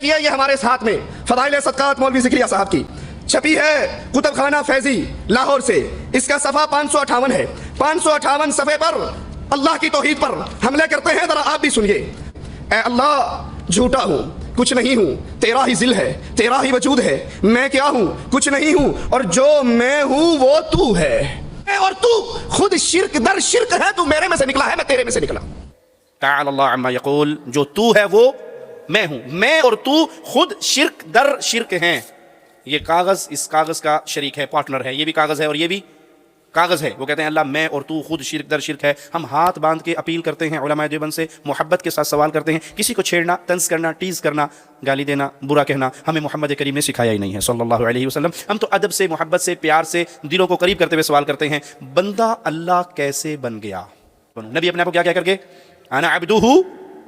کیا یہ ہمارے ساتھ میں فضائل صدقات مولوی ذکریہ صاحب کی چھپی ہے کتب خانہ فیضی لاہور سے، اس کا صفحہ 558 ہے۔ 558 صفحے پر اللہ کی توحید پر حملے کرتے ہیں، ذرا آپ بھی سنیے۔ اے اللہ جھوٹا ہوں، کچھ نہیں ہوں، تیرا ہی ذل ہے، تیرا ہی وجود ہے، میں کیا ہوں، کچھ نہیں ہوں، اور جو میں ہوں وہ تو ہے، اور تو خود شرک در شرک ہے، تو میرے میں سے نکلا ہے، میں تیرے میں سے نکلا۔ تعالی اللہ عما یقول، جو تو ہے وہ میں ہوں، میں اور تو خود شرک در شرک ہیں۔ یہ کاغذ اس کاغذ کا شریک ہے، پارٹنر ہے، یہ بھی کاغذ ہے اور یہ بھی کاغذ ہے۔ وہ کہتے ہیں اللہ میں اور تو خود شرک در شرک ہے۔ ہم ہاتھ باندھ کے اپیل کرتے ہیں علماء دیوبند سے، محبت کے ساتھ سوال کرتے ہیں۔ کسی کو چھیڑنا، طنز کرنا، ٹیز کرنا، گالی دینا، برا کہنا ہمیں محمد کریم نے سکھایا ہی نہیں ہے صلی اللہ علیہ وسلم۔ ہم تو ادب سے، محبت سے، پیار سے دلوں کو قریب کرتے ہوئے سوال کرتے ہیں، بندہ اللہ کیسے بن گیا؟ نبی اپنے آپ کو کیا کہہ کر کے انا عبدہ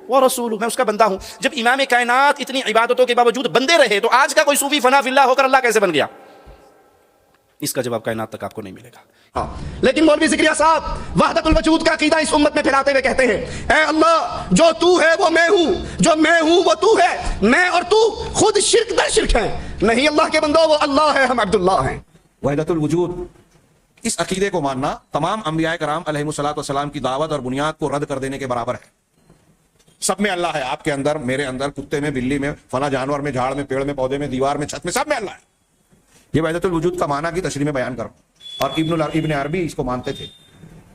ورسولہ، میں اس کا بندہ ہوں۔ جب امام کائنات اتنی عبادتوں کے باوجود بندے رہے تو آج کا کوئی صوفی فنا فی اللہ ہو کر اللہ کیسے بن گیا؟ اس کا جواب کائنات تک آپ کو نہیں ملے گا۔ لیکن مولوی ذکریہ صاحب وحدت الوجود کا عقیدہ اس امت میں پھیلاتے ہوئے کہتے ہیں، اے اللہ جو تو ہے وہ میں ہوں، جو میں ہوں وہ تو ہے، میں اور تو خود شرک در شرک ہیں، نہیں اللہ کے بندوں وہ اللہ ہے، ہم عبداللہ ہیں۔ وحدت الوجود، اس عقیدے کو ماننا تمام انبیاء کرام علیہ الصلوۃ والسلام کی دعوت اور بنیاد کو رد کر دینے کے برابر ہے۔ سب میں اللہ ہے، آپ کے اندر، میرے اندر، کتے میں، بلی میں، فلاں جانور میں، جھاڑ میں، پیڑ میں، پودے میں، دیوار میں، چھت میں، سب میں اللہ ہے۔ یہ وحدت الوجود کا معنی کی تشریح میں بیان کروں، اور ابن عربی اس کو مانتے تھے،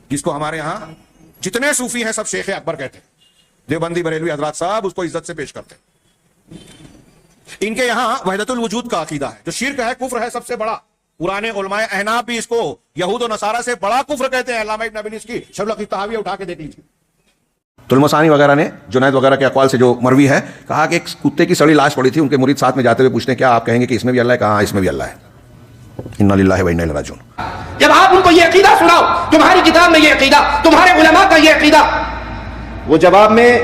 جس کو ہمارے ہاں جتنے صوفی ہیں سب شیخ اکبر کہتے ہیں، دیوبندی بریلوی حضرات صاحب اس کو عزت سے پیش کرتے ہیں۔ ان کے یہاں وحدت الوجود کا عقیدہ ہے، جو شرک ہے، کفر ہے سب سے بڑا۔ پرانے علماء احناف بھی اس کو یہود و نصارہ سے بڑا کفر کہتے ہیں۔ علامہ ابن ابی اس کی شبلق الطحاویہ اٹھا کے دیکھ لیجیے۔ تلمسانی وغیرہ نے جنید وغیرہ کے اقوال سے جو مروی ہے، کہا کہ ایک کتے کی سڑی لاش پڑی تھی، ان کے مرید ساتھ میں جاتے ہوئے پوچھتے ہیں کیا آپ کہیں گے کہ اس میں بھی اللہ ہے؟ کہا اس میں بھی اللہ ہے۔ انا للہ و انا الیہ راجعون۔ جب آپ ان کو یہ عقیدہ سناؤ، تمہاری کتاب میں یہ عقیدہ، تمہارے علماء کا یہ عقیدہ، وہ جواب میں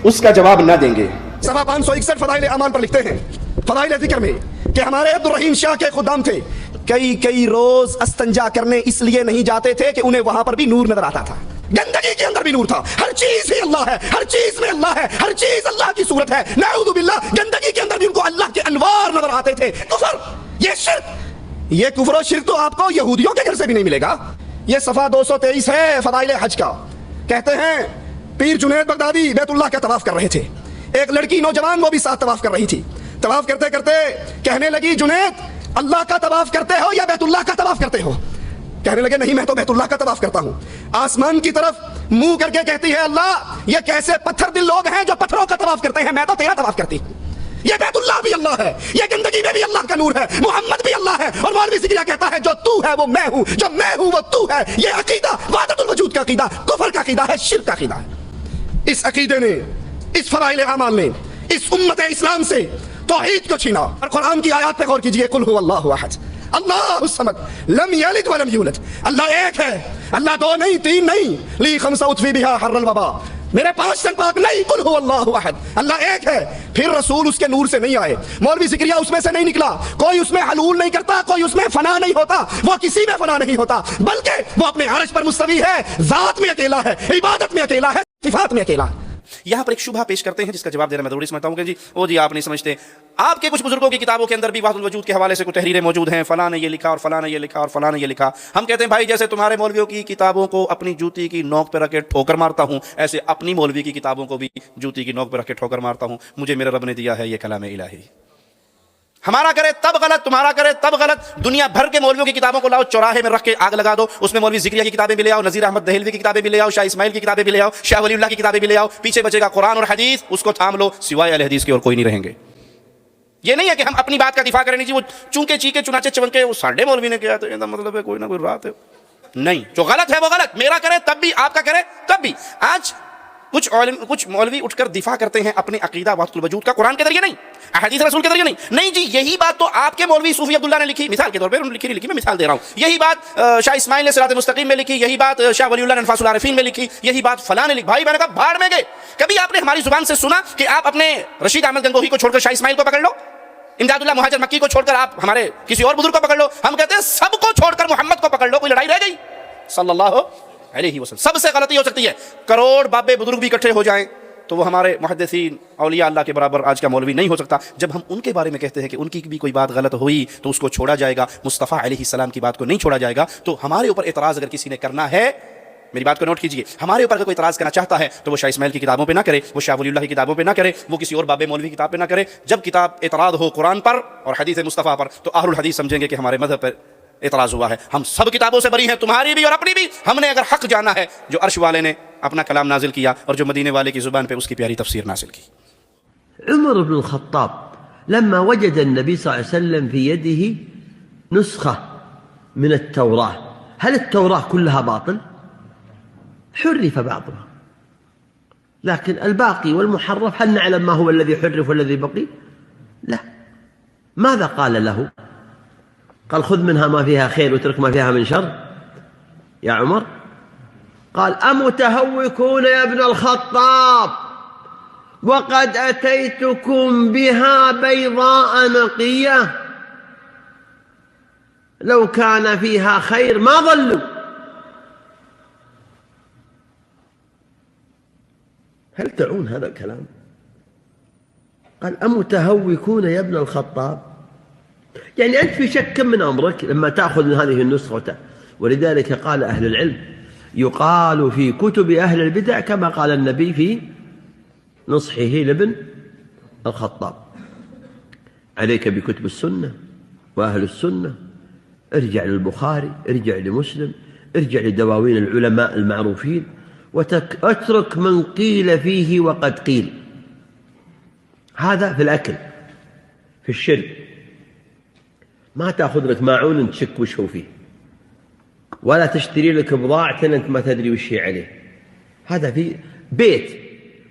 اس کا جواب نہ دیں گے۔ صفحہ 561 فضائل اعمال پر لکھتے ہیں، فضائل ذکر میں، کہ ہمارے عبدالرحیم شاہ کے خدام تھے، کئی روز استنجا کرنے اس لیے نہیں جاتے تھے کہ انہیں وہاں پر بھی نور نظر آتا تھا، گندگی کے اندر بھی نور تھا، ہر چیز ہی اللہ ہے، ہر چیز میں اللہ ہے، ہر چیز اللہ کی صورت ہے، نعوذ باللہ، گندگی کے اندر بھی ان کو اللہ کے انوار نظر آتے تھے۔ کفر، یہ شرک، یہ کفر و شرک تو آپ کو یہودیوں کے گھر سے بھی نہیں ملے گا۔ یہ صفحہ 223 ہے فضائل حج کا، کہتے ہیں پیر جنید بغدادی بیت اللہ کا طواف کر رہے تھے، ایک لڑکی نوجوان وہ بھی ساتھ طواف کر رہی تھی، طواف کرتے کرتے کہنے لگی جنید اللہ کا طواف کرتے ہو یا بیت اللہ کا طواف کرتے ہو؟ کہنے لگے نہیں میں تو بیت اللہ کا طواف کرتا ہوں۔ آسمان کی طرف منہ کر کے کہتی ہے اللہ یہ کیسے پتھر دل لوگ ہیں جو پتھروں کا طواف کرتے ہیں، میں تو تیرا طواف کرتی ہوں۔ یہ بیت اللہ بھی اللہ ہے، یہ گندگی میں بھی اللہ کا نور ہے، محمد بھی اللہ ہے، اور مولوی ذکریہ کہتا ہے جو تو ہے وہ میں ہوں، جو میں ہوں وہ تو ہے۔ یہ عقیدہ وحدت الوجود کا عقیدہ کفر کا عقیدہ ہے، شرک کا عقیدہ ہے۔ اس عقیدے نے، اس فضائل اعمال نے اس امت اسلام سے توحید کو چھینا۔ اور قرآن کی آیات پہ غور کیجئے، قل هو اللہ احد اللہ الصمد لم یلد ولم یولد، اللہ ایک ہے، اللہ دو نہیں، تین نہیں، لی خمسہ اطفی بہا حر الوبا، میرے 5 تن پاک نہیں، قل هو اللہ احد، اللہ ایک ہے۔ پھر رسول اس کے نور سے نہیں آئے، مولوی ذکریہ اس میں سے نہیں نکلا، کوئی اس میں حلول نہیں کرتا، کوئی اس میں فنا نہیں ہوتا، وہ کسی میں فنا نہیں ہوتا، بلکہ وہ اپنے عرش پر مستوی ہے، ذات میں اکیلا ہے، عبادت میں اکیلا ہے، صفات میں اکیلا ہے۔ یہاں پر ایک شبہ پیش کرتے ہیں جس کا جواب دینا میں ضروری سمجھتا ہوں کہ جی آپ نہیں سمجھتے، آپ کے کچھ بزرگوں کی کتابوں کے اندر بھی وحدت الوجود کے حوالے سے کچھ تحریریں موجود ہیں، فلاں نے یہ لکھا اور فلاں نے یہ لکھا اور فلاں نے یہ لکھا۔ ہم کہتے ہیں بھائی جیسے تمہارے مولویوں کی کتابوں کو اپنی جوتی کی نوک پہ رکھ کے ٹھوکر مارتا ہوں، ایسے اپنی مولوی کی کتابوں کو بھی جوتی کی نوک پہ رکھ کے ٹھوکر مارتا ہوں۔ مجھے میرے رب نے دیا ہے یہ کلام الہی، ہمارا کرے تب غلط، تمہارا کرے تب غلط۔ دنیا بھر کے مولویوں کی کتابوں کو لاؤ، چوراہے میں رکھ کے آگ لگا دو، اس میں مولوی ذکریہ کی کتابیں بھی لے آؤ، نذیر احمد دہلوی کی کتابیں بھی لے آؤ، شاہ اسماعیل کی کتابیں بھی لے آؤ، شاہ ولی اللہ کی کتابیں بھی لے آؤ، پیچھے بچے گا قرآن اور حدیث، اس کو تھام لو، سوائے اہل حدیث کے اور کوئی نہیں رہیں گے۔ یہ نہیں ہے کہ ہم اپنی بات کا دفاع کریں، نہیں جی وہ چونکے چیکے چنانچے چونکے وہ ساڈے مولوی نے کیا تو یہ مطلب ہے کوئی نہ کوئی رات ہے، نہیں، جو غلط ہے وہ غلط، میرا کرے تب بھی، آپ کا کرے تب بھی۔ آج کچھ مولوی اٹھ کر دفاع کرتے ہیں اپنے عقیدہ وحدت الوجود کا قرآن کے ذریعے نہیں، احادیث رسول کے ذریعے نہیں جی یہی بات تو آپ کے مولوی صوفی عبداللہ نے لکھی، مثال کے طور پہ انہوں نے لکھی میں مثال دے رہا ہوں، یہی بات شاہ اسماعیل نے صراط مستقیم میں لکھی، یہی بات شاہ ولی اللہ نے انفاس العارفین میں لکھی، یہی بات فلاں نے لکھی۔ بھائی میں نے کہا بھاڑ میں گئے، کبھی آپ نے ہماری زبان سے سنا کہ آپ اپنے رشید احمد گنگوہی کو چھوڑ کر شاہ اسماعیل کو پکڑ لو، امداد اللہ مہاجر مکی کو چھوڑ کر آپ ہمارے کسی اور بزرگ کو پکڑ لو؟ ہم کہتے ہیں سب کو چھوڑ کر محمد کو پکڑ لو، کوئی لڑائی رہ گئی؟ صلی اللہ علیہ وسلم۔ سب سے غلطی ہو سکتی ہے، کروڑ بابے بزرگ بھی اکٹھے ہو جائیں تو وہ ہمارے محدثین اولیاء اللہ کے برابر آج کا مولوی نہیں ہو سکتا. جب ہم ان کے بارے میں کہتے ہیں کہ ان کی بھی کوئی بات غلط ہوئی تو اس کو چھوڑا جائے گا, مصطفیٰ علیہ السلام کی بات کو نہیں چھوڑا جائے گا, تو ہمارے اوپر اعتراض اگر کسی نے کرنا ہے, میری بات کو نوٹ کیجئے, ہمارے اوپر اگر کوئی اعتراض کرنا چاہتا ہے تو وہ شاہ اسماعیل کی کتابوں پہ نہ کرے, وہ شاہ ولی اللہ کی کتابوں پہ نہ کرے, وہ کسی اور باب مولوی کی کتاب پہ نہ کرے. جب کتاب اعتراض ہو قرآن پر اور حدیث مصطفیٰ پر تو اہل الحدیث سمجھیں گے کہ ہمارے مذہب پر اعتراض ہوا ہے. ہم سب کتابوں سے بری ہیں, تمہاری بھی اور اپنی بھی. ہم نے اگر حق جانا ہے, جو عرش والے نے اپنا کلام نازل کیا اور جو مدینے والے کی زبان پہ اس کی پیاری تفسیر نازل کی. عمر بن الخطاب لما وجد النبي صلى الله عليه وسلم في يده نسخة من التوراة, هل التوراة كلها باطل؟ حرف بعضها, لكن الباقي والمحرف هل نعلم ما هو الذي حرف والذي بقي؟ لا. ماذا قال له؟ قال خذ منها ما فيها خير واترك ما فيها من شر يا عمر؟ قال أمتهوكون يا ابن الخطاب وقد أتيتكم بها بيضاء نقية لو كان فيها خير ما ضلوا. هل تعون هذا الكلام؟ قال أمتهوكون يا ابن الخطاب, يعني أنت في شك من أمرك لما تأخذ من هذه النسخة. ولذلك قال أهل العلم يقال في كتب أهل البدع كما قال النبي في نصحه لابن الخطاب: عليك بكتب السنة وأهل السنة, ارجع للبخاري, ارجع لمسلم, ارجع لدواوين العلماء المعروفين, واترك من قيل فيه وقد قيل. هذا في الأكل. في الشرب ما تأخذ لك ماعون تشك وش هو فيه, ولا تشتري لك بضاعة أنت ما تدري وش هي عليه. هذا في بيت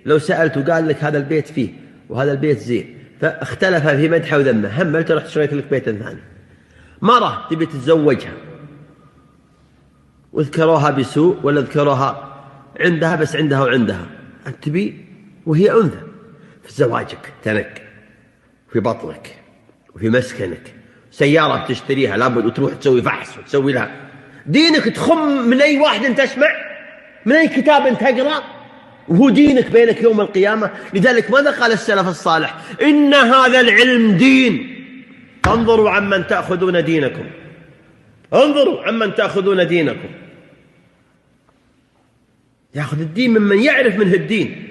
لو سألته قال لك هذا البيت فيه وهذا البيت زين, فاختلف في مدحه وذمه, هملت رحت شريت لك بيت ثاني. مرة تبي تتزوجها واذكروها بسوء ولا ذكروها عندها بس عندها وعندها, أنت تبي وهي أنثى. في زواجك تنك, في بطنك, وفي مسكنك. سيارة بتشتريها لابد وتروح تسوي فحص وتسوي لها. دينك تخم من أي واحد تسمع, من أي كتاب تقرأ, وهو دينك بينك يوم القيامة. لذلك ماذا قال السلف الصالح؟ إن هذا العلم دين, انظروا عمن تأخذون دينكم, انظروا عمن تأخذون دينكم. يأخذ الدين ممن يعرف منه الدين.